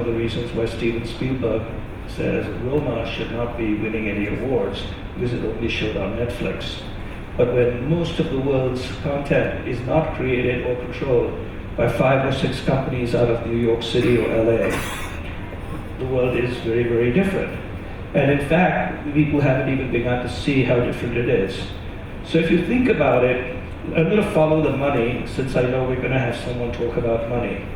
One of the reasons why Steven Spielberg says Roma should not be winning any awards because it only showed on Netflix. But when most of the world's content is not created or controlled by 5 or 6 companies out of New York City or LA, the world is very, very different. And in fact, people haven't even begun to see how different it is. So if you think about it, I'm going to follow the money since I know we're going to have someone talk about money.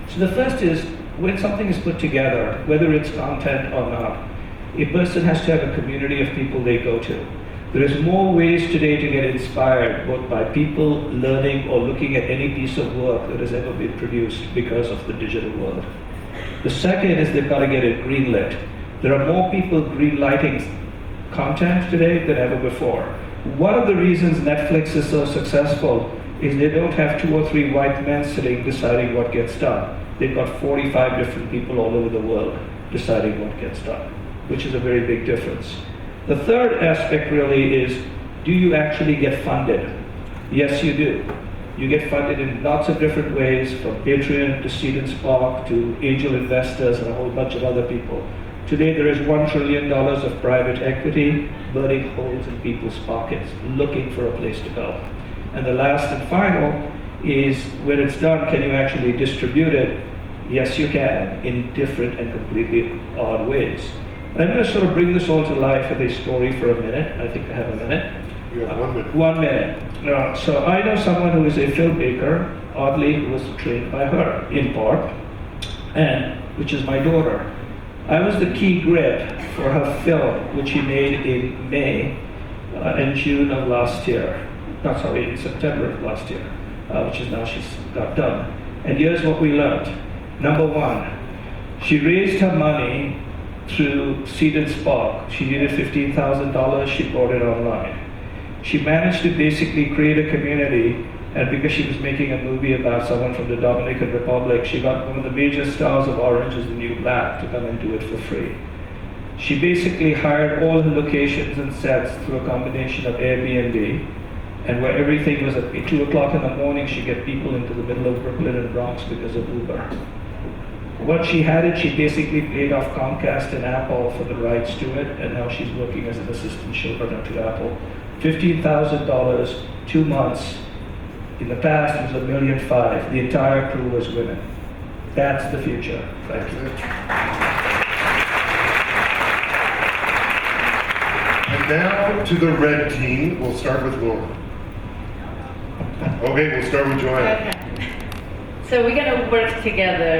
So the first is, when something is put together, whether it's content or not, a person has to have a community of people they go to. There is more ways today to get inspired, both by people learning or looking at any piece of work that has ever been produced because of the digital world. The second is they've got to get it greenlit. There are more people greenlighting content today than ever before. One of the reasons Netflix is so successful is they don't have 2 or 3 white men sitting deciding what gets done. They've got 45 different people all over the world deciding what gets done, which is a very big difference. The third aspect really is, do you actually get funded? Yes, you do. You get funded in lots of different ways, from Patreon to Seed and Spark to angel investors and a whole bunch of other people. Today there is $1 trillion of private equity burning holes in people's pockets, looking for a place to go. And the last and final is, when it's done, can you actually distribute it? Yes, you can, in different and completely odd ways. And I'm going to sort of bring this all to life with a story for a minute. I think I have a minute. You have 1 minute. 1 minute. So I know someone who is a filmmaker, oddly, who was trained by her, in part, and which is my daughter. I was the key grip for her film, which she made in May and June of last year. No, sorry, in September of last year, which is now she's got done. And here's what we learned. Number 1, she raised her money through Seed and Spark. She needed $15,000, she bought it online. She managed to basically create a community, and because she was making a movie about someone from the Dominican Republic, she got one of the major stars of Orange is the New Black to come and do it for free. She basically hired all her locations and sets through a combination of Airbnb, and where everything was at 2 o'clock in the morning, she'd get people into the middle of Brooklyn and Bronx because of Uber. Once she had it, she basically paid off Comcast and Apple for the rights to it, and now she's working as an assistant showrunner to Apple. $15,000, 2 months. In the past, it was $1.5 million. The entire crew was women. That's the future. Thank you. And now to the red team. We'll start with Laura. Okay, we'll start with Joanna. Okay. So we're going to work together